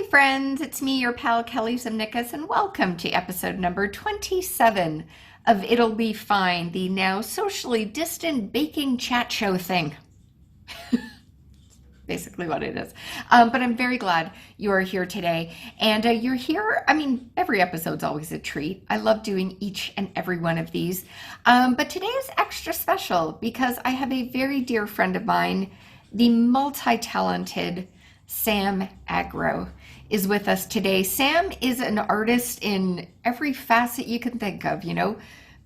Hey friends, it's me, your pal Kelly Zimnikas, and welcome to episode number 27 of It'll Be Fine, the now socially distant baking chat show thing. Basically what it is. But I'm very glad you are here today. And you're here, every episode's always a treat. I love doing each and every one of these. But today is extra special because I have a very dear friend of mine, the multi-talented Sam Agro is with us today. Sam is an artist in every facet you can think of,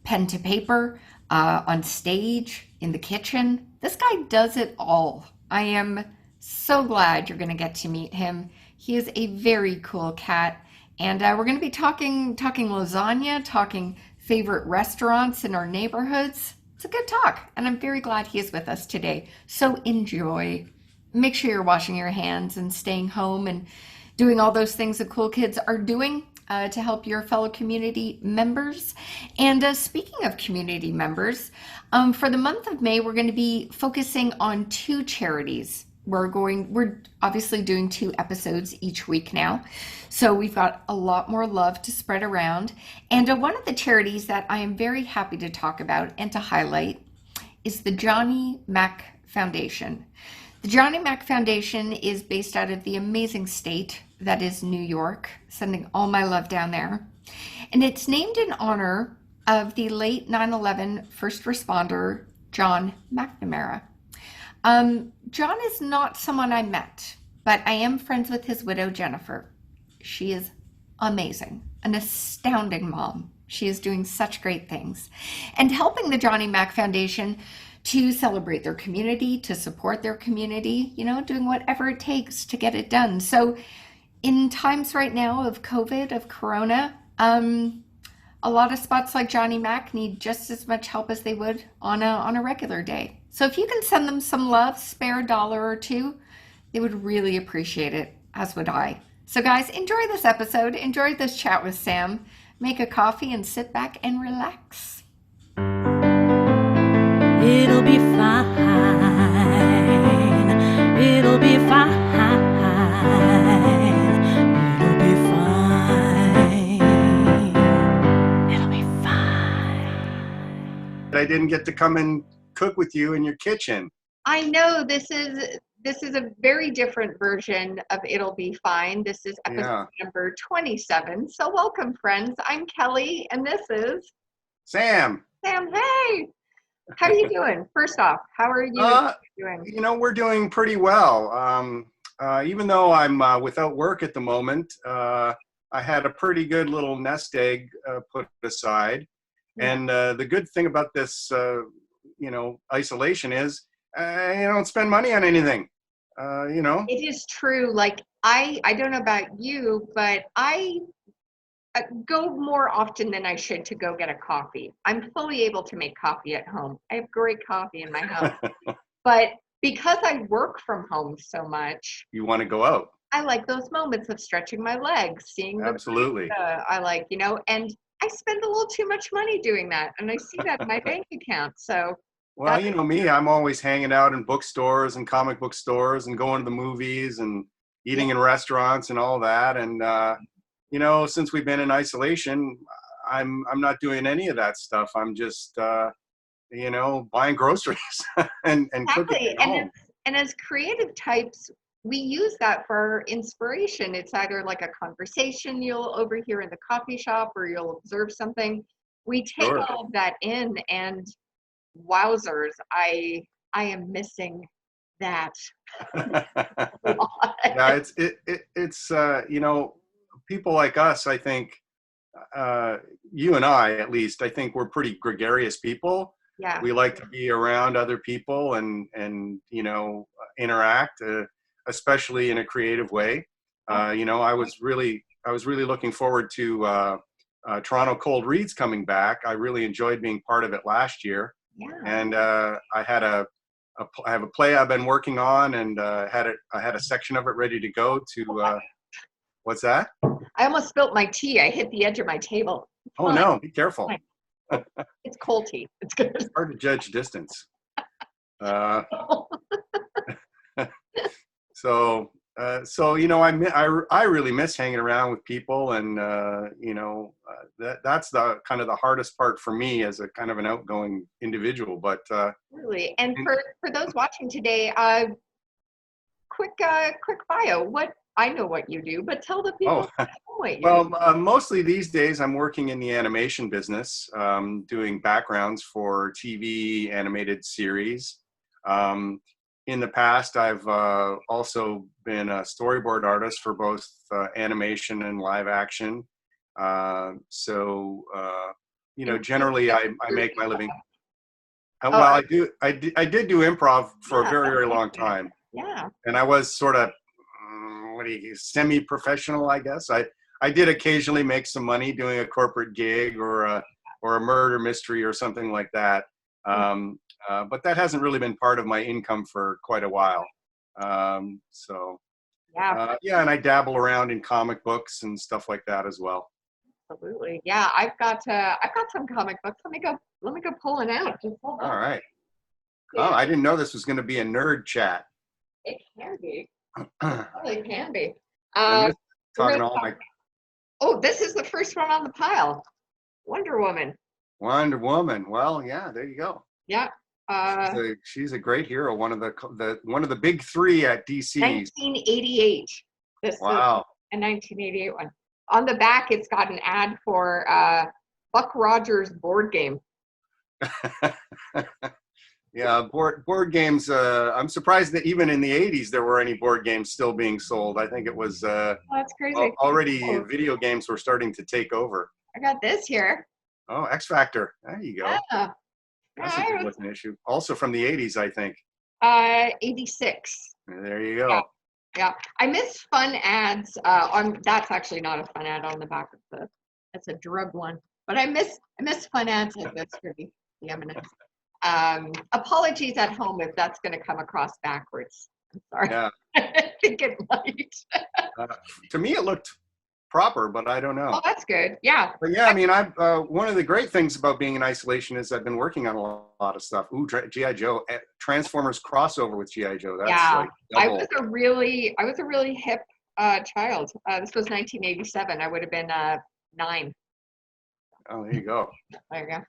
pen to paper, on stage, in the kitchen. This guy does it all. I am so glad you're going to get to meet him. He is a very cool cat. And we're going to be talking lasagna, talking favorite restaurants in our neighborhoods. It's a good talk, and I'm very glad he is with us today. So enjoy. Make sure you're washing your hands and staying home and doing all those things that cool kids are doing to help your fellow community members. And speaking of community members, for the month of May, we're going to be focusing on two charities. We're obviously doing two episodes each week now. So we've got a lot more love to spread around. And one of the charities that I am very happy to talk about and to highlight is the Johnny Mac Foundation. The Johnny Mac Foundation is based out of the amazing state that is New York, sending all my love down there. And it's named in honor of the late 9/11 first responder, John McNamara. John is not someone I met, but I am friends with his widow, Jennifer. She is amazing, an astounding mom. She is doing such great things and helping the Johnny Mac Foundation to celebrate their community, to support their community, doing whatever it takes to get it done. So in times right now of COVID, of Corona, a lot of spots like Johnny Mac need just as much help as they would on a regular day. So if you can send them some love, spare a dollar or two, they would really appreciate it, as would I. So guys, enjoy this episode, enjoy this chat with Sam, make a coffee and sit back and relax. It'll be fine. It'll be fine. It'll be fine. It'll be fine. I didn't get to come and cook with you in your kitchen. I know this is a very different version of It'll Be Fine. This is episode number 27. So welcome, friends. I'm Kelly, and this is Sam. Sam, hey. How are you doing? First off, how are you doing? We're doing pretty well. Even though I'm without work at the moment, I had a pretty good little nest egg put aside. Yeah. And the good thing about this, isolation is you don't spend money on anything. It is true. Like, I don't know about you, but I go more often than I should to go get a coffee. I'm fully able to make coffee at home. I have great coffee in my house. But because I work from home so much, you want to go out. I like those moments of stretching my legs, seeing the Absolutely. I like, and I spend a little too much money doing that, and I see that in my bank account. So well, you know me, I'm always hanging out in bookstores and comic book stores and going to the movies and eating in restaurants and all that. And since we've been in isolation, I'm not doing any of that stuff. I'm just, buying groceries and cooking at home. And as creative types, we use that for inspiration. It's either like a conversation you'll overhear in the coffee shop or you'll observe something. We take all of that in, and wowzers, I am missing that. Yeah, it's people like us, I think, you and I, at least, I think we're pretty gregarious people. Yeah. We like to be around other people and interact, especially in a creative way. I was really looking forward to Toronto Cold Reads coming back. I really enjoyed being part of it last year. Yeah. And I have a play I've been working on, and I had a section of it ready to go to. What's that? I almost spilt my tea. I hit the edge of my table. Oh no! Be careful. It's cold tea. It's good. It's hard to judge distance. So So I really miss hanging around with people, and that's the kind of the hardest part for me as a kind of an outgoing individual. But Really. And for those watching today, quick bio. What I know what you do, but tell the people oh, what you well, do. mostly these days I'm working in the animation business, doing backgrounds for TV animated series. Um, in the past, I've also been a storyboard artist for both animation and live action. Generally I make my living. Oh, Well, I did do improv for a yeah, very, that's very long good. time, Yeah. and I was sort of semi-professional, I guess. I did occasionally make some money doing a corporate gig or a murder mystery or something like that. But that hasn't really been part of my income for quite a while. Yeah, Yeah, and I dabble around in comic books and stuff like that as well. absolutely. Yeah, I've got some comic books. Let me go pulling out. Just hold All on. right. Oh, Yeah, I didn't know this was going to be a nerd chat. it can be. I Well, it can be. miss We're talking gonna to all talk. my Oh, this is the first one on the pile. Wonder Woman. Wonder Woman. Well, yeah, there you go. Yeah. Uh, She's a great hero. One of the big three at DC. 1988. This is Wow. a 1988 one. On the back, it's got an ad for Buck Rogers board game. Yeah, board games. I'm surprised that even in the '80s there were any board games still being sold. I think it was Oh, that's crazy. already Oh, video games were starting to take over. I got this here. Oh, X Factor. There you go. Yeah. That's a Yeah, good looking issue. Also from the '80s, I think. 86. There you Yeah, go. yeah. I miss fun ads. That's actually not a fun ad on the back of the. That's a drug one. But I miss fun ads like this for the eminence. Apologies at home if that's going to come across backwards. I'm sorry. Yeah. I think it might. Uh, to me, it looked proper, but I don't know. Oh, that's good. Yeah. But yeah, I mean, I've one of the great things about being in isolation is I've been working on a lot of stuff. Ooh, GI Joe, Transformers crossover with GI Joe. That's Yeah. like I double. was a really hip child. This was 1987. I would have been 9. Oh, there you go. There you go.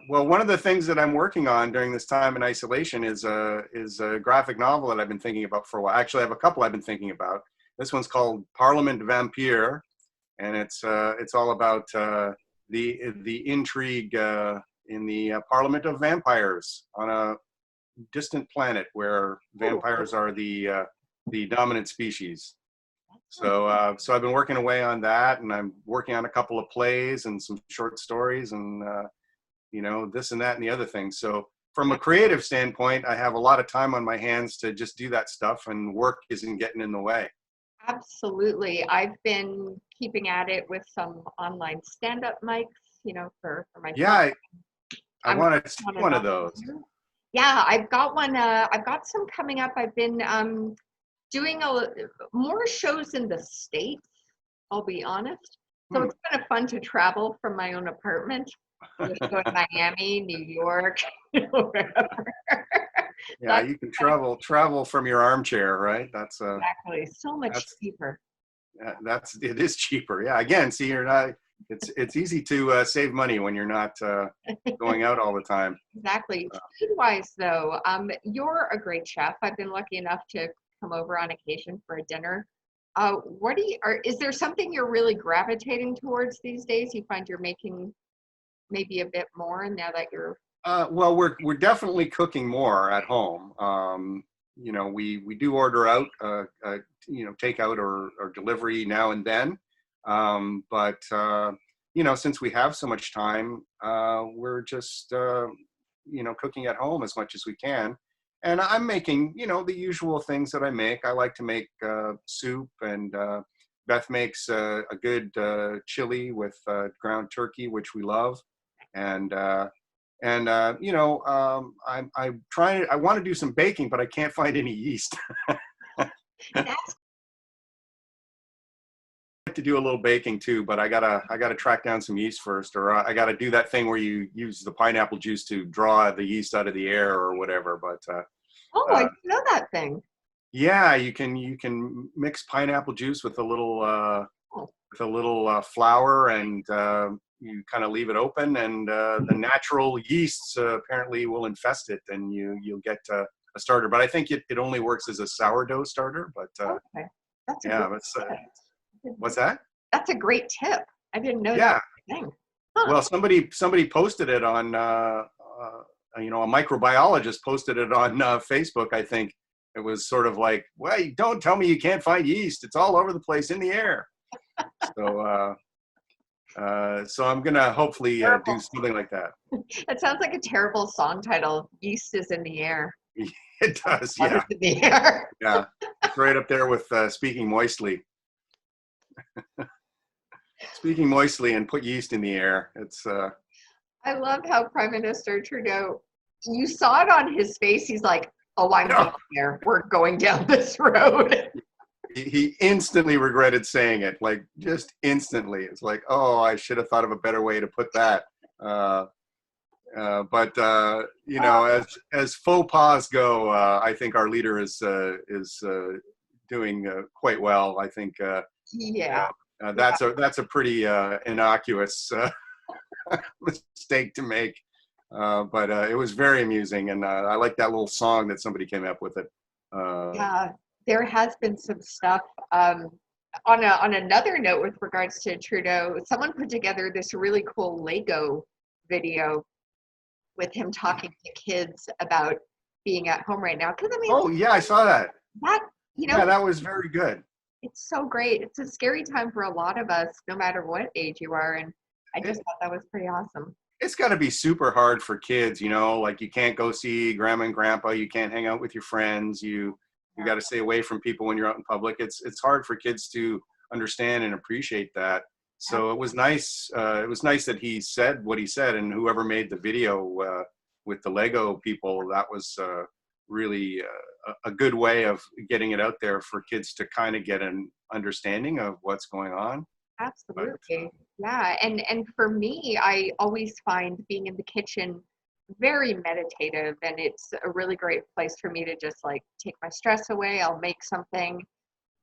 Well, one of the things that I'm working on during this time in isolation is a graphic novel that I've been thinking about for a while. Actually, I have a couple I've been thinking about. This one's called Parliament Vampire, and it's all about the intrigue in the Parliament of Vampires on a distant planet where vampires are the dominant species. So I've been working away on that, and I'm working on a couple of plays and some short stories, and this and that and the other thing. So from a creative standpoint, I have a lot of time on my hands to just do that stuff, and work isn't getting in the way. Absolutely. I've been keeping at it with some online stand-up mics, for myself. Yeah, I I'm want to see on one of another those. one. Yeah, I've got one. I've got some coming up. I've been doing more shows in the States, I'll be honest. So it's kind of fun to travel from my own apartment. Just go to Miami, New York, wherever. Yeah, you can travel from your armchair, right? Exactly. So much that's cheaper. it is cheaper. Yeah, again, see, you're not. It's easy to save money when you're not going out all the time. Exactly. Food-wise, though, you're a great chef. I've been lucky enough to come over on occasion for a dinner. Is there something you're really gravitating towards these days? You find you're making maybe a bit more now that you're. Well, we're definitely cooking more at home. We do order out, takeout or delivery now and then. But since we have so much time, we're just cooking at home as much as we can. And I'm making the usual things that I make. I like to make soup, and Beth makes a good chili with ground turkey, which we love. And I'm trying. I want to do some baking, but I can't find any yeast. That's To do a little baking too, but I gotta track down some yeast first, or I gotta do that thing where you use the pineapple juice to draw the yeast out of the air or whatever. But I didn't know that thing. Yeah, you can mix pineapple juice Oh, with a little flour, and you kind of leave it open, and the natural yeasts apparently will infest it, and you'll get a starter. But I think it only works as a sourdough starter. But okay. That's a yeah, great tip. what's that? That's a great tip. I didn't know that Yeah. was a thing. Huh. Well, somebody posted it on a microbiologist posted it on Facebook. I think it was sort of like, well, don't tell me you can't find yeast. It's all over the place in the air. So so I'm gonna hopefully do Terrible. something like that. That sounds like a terrible song title. Yeast is in the air. It does, What is yeah, in the air? yeah. It's right up there with speaking moistly. Speaking moistly and put yeast in the air. It's I love how Prime Minister Trudeau, you saw it on his face. He's like, oh, I'm no. going there. We're going down this road. He instantly regretted saying it, like just instantly. It's like, oh, I should have thought of a better way to put that. But as faux pas go, I think our leader is doing quite well. I think Yeah. that's a pretty innocuous mistake to make. But it was very amusing, and I like that little song that somebody came up with it. Yeah. There has been some stuff. On another note, with regards to Trudeau, someone put together this really cool Lego video with him talking to kids about being at home right now. Because I mean, Oh yeah, I saw that. that Yeah, that was very good. it's so great. It's a scary time for a lot of us, no matter what age you are. And I just thought that was pretty awesome. It's got to be super hard for kids, like you can't go see grandma and grandpa, you can't hang out with your friends, you got to stay away from people when you're out in public. It's hard for kids to understand and appreciate that. So it was nice. It was nice that he said what he said, and whoever made the video with the Lego people, that was really a good way of getting it out there for kids to kind of get an understanding of what's going on. But Absolutely. Yeah. And for me, I always find being in the kitchen very meditative, and it's a really great place for me to just like take my stress away. I'll make something.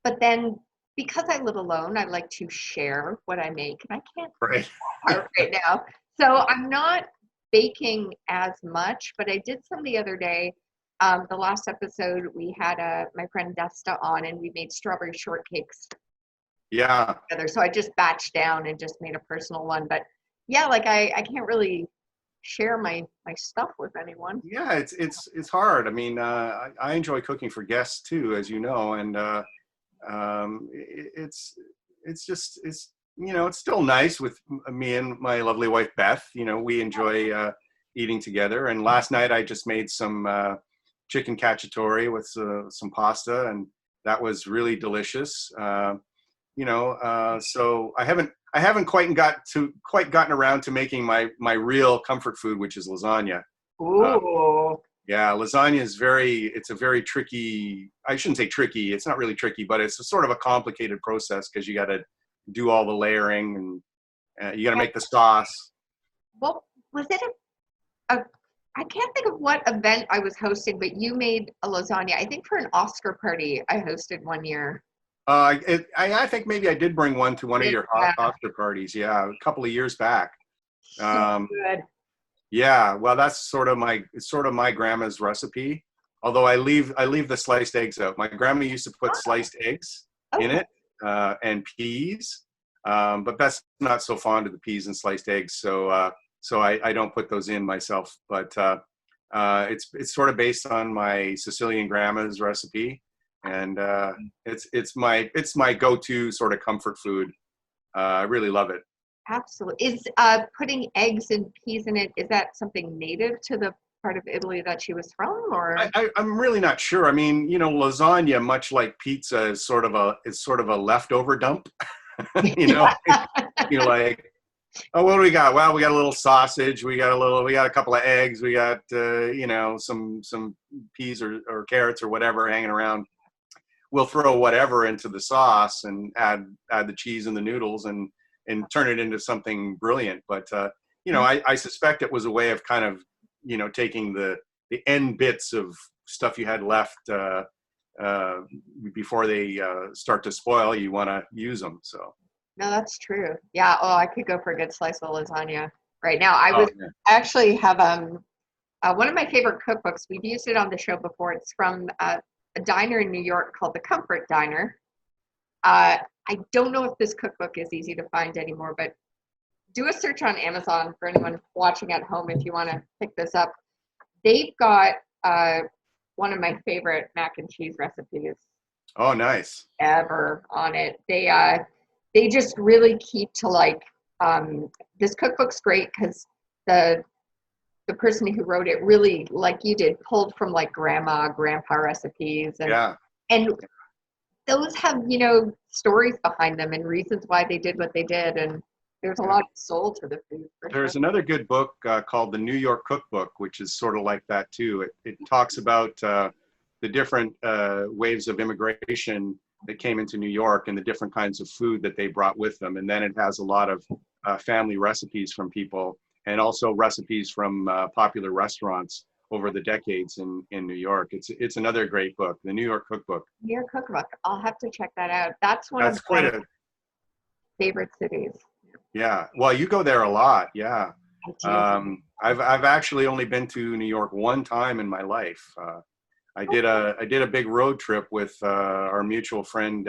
But then because I live alone, I like to share what I make, and I can't do right. that part right now. So I'm not baking as much, but I did some the other day. The last episode we had my friend Desta on, and we made strawberry shortcakes Yeah. together. So I just batched down and just made a personal one. But yeah, like I can't really share my stuff with anyone. Yeah, it's hard. I mean, I enjoy cooking for guests too, as you know, and it's just it's still nice with me and my lovely wife Beth. We enjoy eating together. And last night I just made some chicken cacciatore with some pasta, and that was really delicious. So I haven't quite gotten around to making my real comfort food, which is lasagna. Uh, Ooh. yeah, lasagna is it's a very tricky, I shouldn't say tricky, it's not really tricky, but it's a sort of a complicated process because you got to do all the layering, and you got to make the sauce. Well, was it a I can't think of what event I was hosting, but you made a lasagna. I think for an Oscar party I hosted one year. I think maybe I did bring one to one of your Yeah, Oscar parties, yeah, a couple of years back. so Um, good. Yeah, well, that's it's sort of my grandma's recipe. Although I leave the sliced eggs out. My grandma used to put sliced eggs in Okay. it and peas, but Beth's not so fond of the peas and sliced eggs, so I don't put those in myself. But it's sort of based on my Sicilian grandma's recipe, and it's my go-to sort of comfort food. I really love it. Absolutely. Is putting eggs and peas in it, is that something native to the part of Italy that she was from, or? I'm really not sure. I mean, lasagna, much like pizza, is sort of a leftover dump. you know, you're like, oh, what do we got? Well, we got a little sausage, we got a couple of eggs, we got some peas or carrots or whatever hanging around. We'll throw whatever into the sauce and add the cheese and the noodles and turn it into something brilliant. But I suspect it was a way of kind of taking the end bits of stuff you had left before they start to spoil, you want to use them. So. No, that's true. Yeah. Oh, I could go for a good slice of lasagna right now. Oh, yeah. I actually have one of my favorite cookbooks. We've used it on the show before. It's from a diner in New York called the Comfort Diner. I don't know if this cookbook is easy to find anymore, but do a search on Amazon for anyone watching at home if you want to pick this up. They've got one of my favorite mac and cheese recipes Oh, nice. ever on it. They just really keep to like this cookbook's great because the person who wrote it really, like you did, pulled from like grandpa recipes, Yeah. and those have, stories behind them and reasons why they did what they did, and there's a lot of soul to the food for There's sure. another good book called The New York Cookbook, which is sort of like that too. It talks about the different waves of immigration that came into New York and the different kinds of food that they brought with them. And then it has a lot of family recipes from people, and also recipes from popular restaurants over the decades in New York. It's another great book, The New York Cookbook. New York Cookbook. I'll have to check that out. That's one That's of quite my a, favorite cities. yeah. Well, you go there a lot. Yeah. I do. I've actually only been to New York one time in my life. I did a big road trip with our mutual friends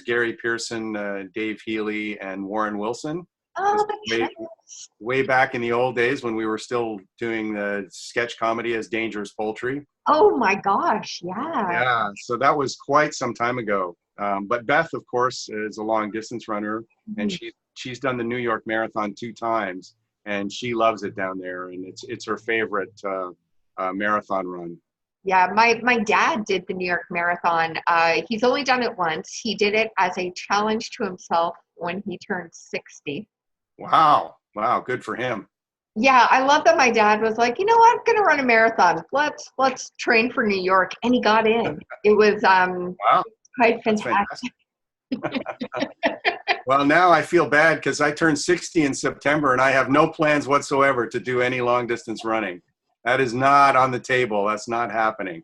Gary Pearson, Dave Healy, and Warren Wilson. Oh, the Way, trips. way back in the old days when we were still doing the sketch comedy as Dangerous Poultry. Oh my gosh, yeah. Yeah, so that was quite some time ago. But Beth, of course, is a long distance runner, and she's done the New York Marathon 2 times, and she loves it down there, and it's her favorite marathon run. Yeah, my dad did the New York Marathon. He's only done it once. He did it as a challenge to himself when he turned 60. Wow, good for him. Yeah, I love that my dad was like, you know what, I'm gonna run a marathon. Let's train for New York, and he got in. It was Wow, quite that's fantastic. fantastic. Well, now I feel bad because I turned 60 in September, and I have no plans whatsoever to do any long distance running. That is not on the table. That's not happening.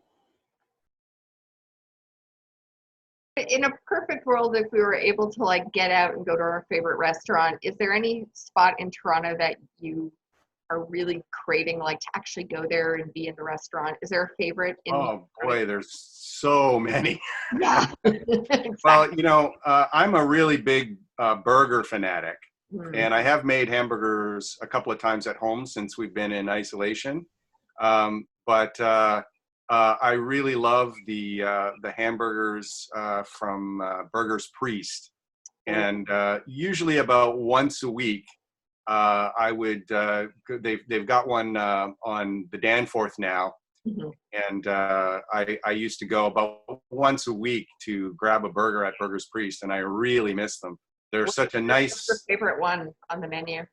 In a perfect world, if we were able to like get out and go to our favorite restaurant, is there any spot in Toronto that you are really craving, like to actually go there and be in the restaurant? Is there a favorite in New Oh York? boy, there's so many. Yeah, exactly. Well, I'm a really big burger fanatic, Mm. and I have made hamburgers a couple of times at home since we've been in isolation. But I really love the hamburgers from Burger's Priest, and usually about once a week, I would. They've got one on the Danforth now, Mhm. and I used to go about once a week to grab a burger at Burger's Priest, and I really miss them. They're such a What's your nice. favorite one on the menu?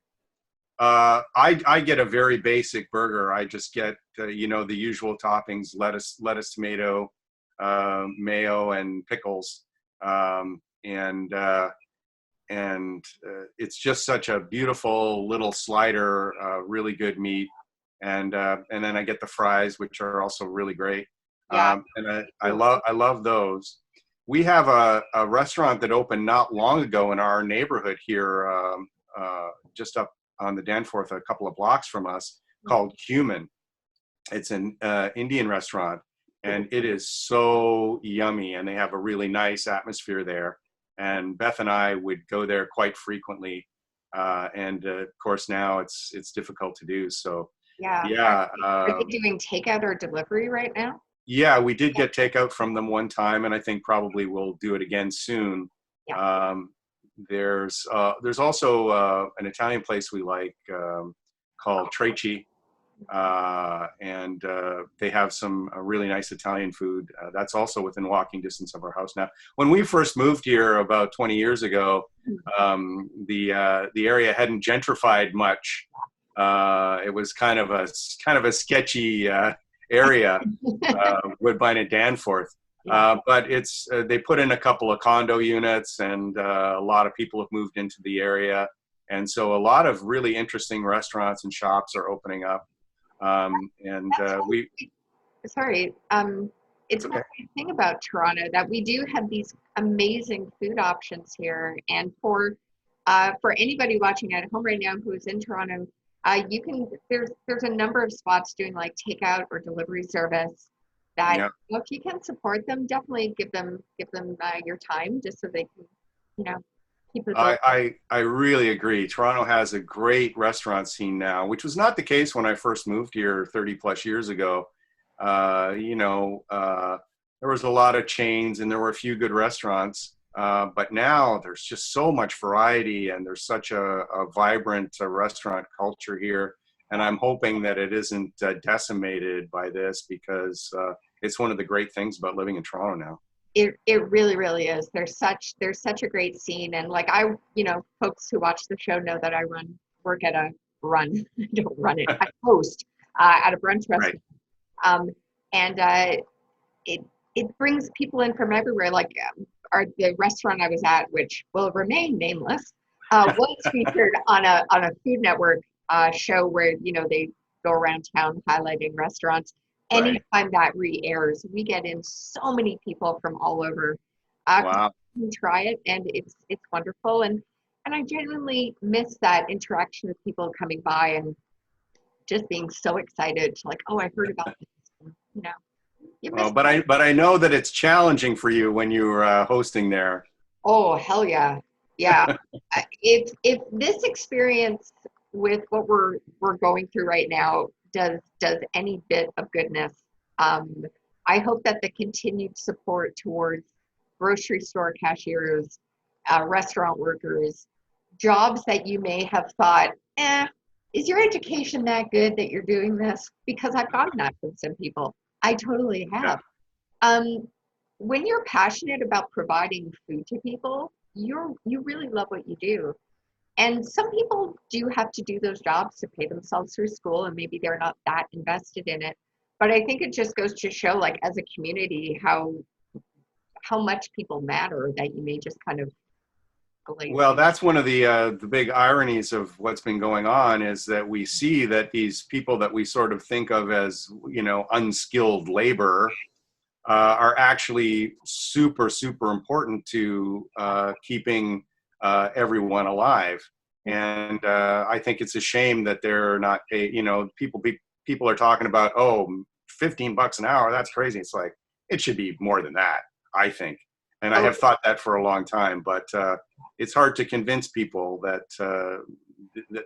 I get a very basic burger. I just get the usual toppings: lettuce, tomato, mayo, and pickles. And it's just such a beautiful little slider, really good meat. And then I get the fries, which are also really great. Yeah. And I love those. We have a restaurant that opened not long ago in our neighborhood here, just up on the Danforth, a couple of blocks from us, called Hmmm. It's an Indian restaurant, and it is so yummy, and they have a really nice atmosphere there. And Beth and I would go there quite frequently, and of course now it's difficult to do. So Yeah. yeah, Are they doing takeout or delivery right now? yeah, we did get takeout from them one time, and I think probably we'll do it again soon. Yeah. There's also an Italian place we like called Treci, and they have some really nice Italian food. That's also within walking distance of our house now. When we first moved here about 20 years ago, the area hadn't gentrified much. It was kind of a sketchy area, Woodbine and Danforth. But they put in a couple of condo units, and a lot of people have moved into the area, and so a lot of really interesting restaurants and shops are opening up. And Sorry. It's one Okay. great thing about Toronto that we do have these amazing food options here. And for anybody watching at home right now who is in Toronto, you can there's a number of spots doing like takeout or delivery service that Yeah. if you can support them, definitely give them your time just so they can, you know, keep it going. I really agree. Toronto has a great restaurant scene now, which was not the case when I first moved here 30 plus years ago. There was a lot of chains and there were a few good restaurants. But now there's just so much variety and there's such a vibrant restaurant culture here. And I'm hoping that it isn't decimated by this because it's one of the great things about living in Toronto now. It really, really is. There's such a great scene. And like folks who watch the show know that I work at a run. I don't run it. I host at a brunch Right. restaurant. And it brings people in from everywhere. Like the restaurant I was at, which will remain nameless, was featured on a Food Network show where they go around town highlighting restaurants. Right. Anytime that re-airs, we get in so many people from all over. Uh, Wow. you can try it, and it's wonderful. And I genuinely miss that interaction with people coming by and just being so excited, like, oh, I heard about this. And, you miss. But I know that it's challenging for you when you're hosting there. Oh, hell yeah, yeah. If this experience with what we're going through right now does any bit of goodness, I hope that the continued support towards grocery store cashiers, restaurant workers, jobs that you may have thought, is your education that good that you're doing this? Because I've gotten that from some people. I totally have. When you're passionate about providing food to people, you really love what you do. And some people do have to do those jobs to pay themselves through school, and maybe they're not that invested in it. But I think it just goes to show, like, as a community, how much people matter, that you may just kind of like. Well, that's one of the big ironies of what's been going on is that we see that these people that we sort of think of as unskilled labor are actually super super important to keeping everyone alive. And I think it's a shame that they're not paid. People are talking about, oh, $15 an hour. That's crazy. It's like, it should be more than that, I think. And I have thought that for a long time, but it's hard to convince people that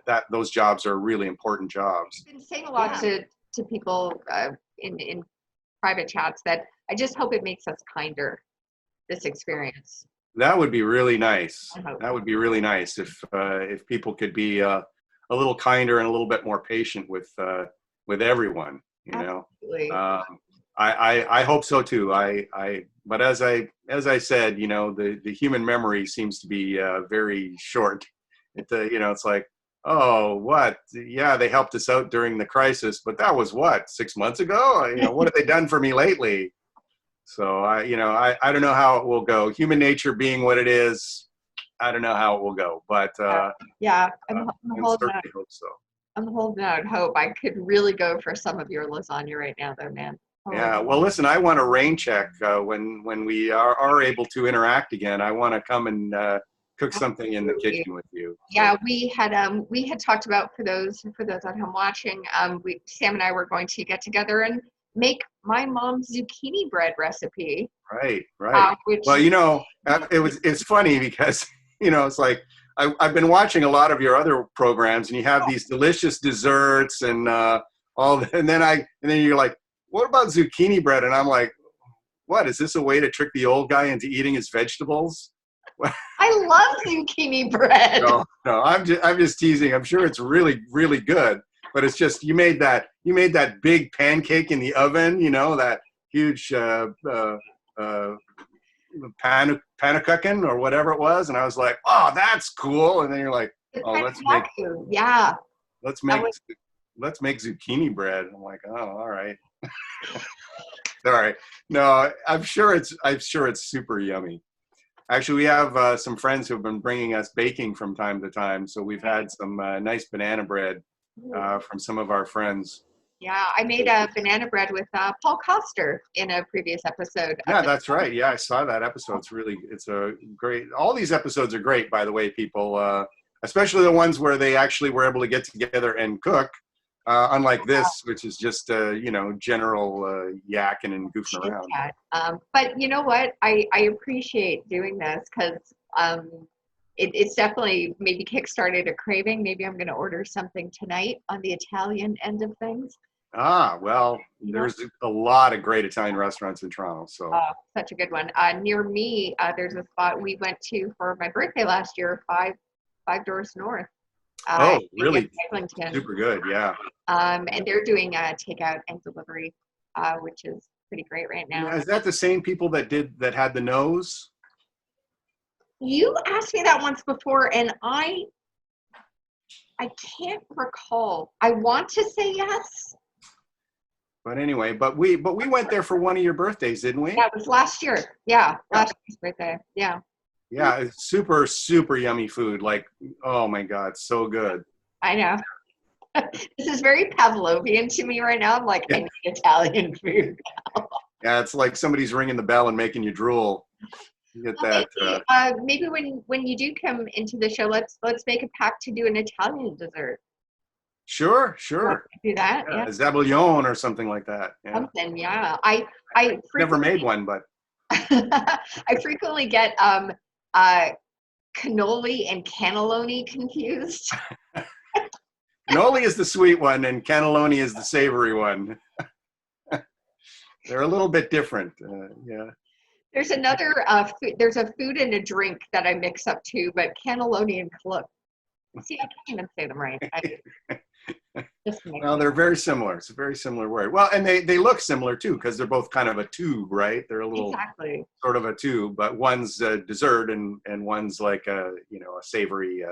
that those jobs are really important jobs. I've been saying a lot to people in private chats that I just hope it makes us kinder, this experience. That would be really nice. That would be really nice if people could be a little kinder and a little bit more patient with everyone. Absolutely. I hope so too. But as I said, the human memory seems to be very short. It's like, oh, what? Yeah, they helped us out during the crisis, but that was what, 6 months ago? What have they done for me lately? So I don't know how it will go. Human nature being what it is, I don't know how it will go. But I'm holding out. hope so. I'm holding out hope. I could really go for some of your lasagna right now, though, man. Yeah. Well, listen, I want a rain check when we are able to interact again. I want to come and cook something in the kitchen with you. Yeah, we had talked about, for those at home watching, Sam and I were going to get together and make my mom's zucchini bread recipe. Right. Well, it's funny because it's like I've been watching a lot of your other programs, and you have these delicious desserts and and then you're like, what about zucchini bread? And I'm like, what, is this a way to trick the old guy into eating his vegetables? I love zucchini bread. No, I'm just teasing. I'm sure it's really, really good, but it's just you made that big pancake in the oven, that huge panakuchen or whatever it was, and I was like, oh, that's cool. And then you're like, oh, let's make zucchini bread. I'm like, oh, all right. All right. No, I'm sure it's super yummy. Actually, we have some friends who have been bringing us baking from time to time. So we've had some nice banana bread from some of our friends. Yeah, I made a banana bread with Paul Coster in a previous episode. Yeah, that's right. Yeah, I saw that episode. It's a great, all these episodes are great, by the way, people, especially the ones where they actually were able to get together and cook, unlike this, which is just, general yakking and goofing Chit around. chat. But you know what? I appreciate doing this because it's definitely maybe kickstarted a craving. Maybe I'm going to order something tonight on the Italian end of things. Ah, well, You know? there's a lot of great Italian restaurants in Toronto, so. Such a good one. Near me, there's a spot we went to for my birthday last year, five doors north. Oh, in really? Eglinton. Super good, yeah. And they're doing takeout and delivery, which is pretty great right now. Is that the same people that had the nose? You asked me that once before, and I can't recall. I want to say yes. But anyway, but we went there for one of your birthdays, didn't we? Yeah, it was last year. Yeah, last year's birthday. Yeah. Yeah, it's super, super yummy food. Like, oh my God, so good. I know. This is very Pavlovian to me right now. I'm like, I need Italian food. Yeah, it's like somebody's ringing the bell and making you drool. You get that. Maybe when you do come into the show, let's make a pact to do an Italian dessert. Sure. Do that. Yeah, Yeah. Zabulon or something like that. Yeah. Something. Yeah. I Never made one, but I frequently get cannoli and cannelloni confused. cannoli is the sweet one and cannelloni is the savory one. They're a little bit different. Yeah. There's another there's a food and a drink that I mix up too, but cannelloni and cannoli. See, I can't even say them right. Well, they're very similar. It's a very similar word. Well, and they look similar too because they're both kind of a tube, right? They're a little sort of a tube, but one's dessert and one's like a savory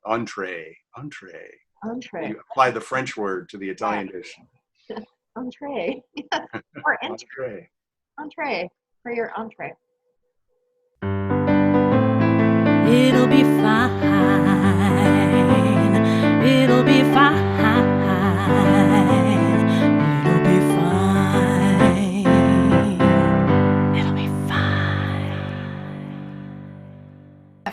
entree. You apply the French word to the Italian dish. Entree. Or Entree. Entree. For your entree. It'll be fine. It'll be fine. It'll be fine. It'll be fine.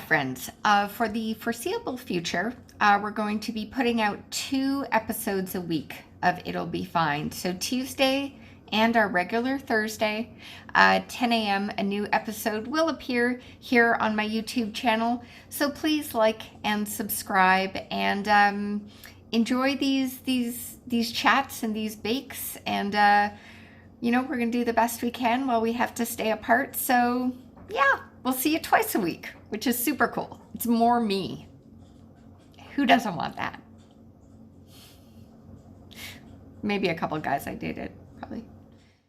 Friends, for the foreseeable future, we're going to be putting out 2 episodes a week of It'll Be Fine. So Tuesday and our regular Thursday, 10 a.m., a new episode will appear here on my YouTube channel. So please like and subscribe and enjoy these chats and these bakes. And, we're going to do the best we can while we have to stay apart. So, yeah, we'll see you twice a week, which is super cool. It's more me. Who doesn't want that? Maybe a couple guys I dated, probably.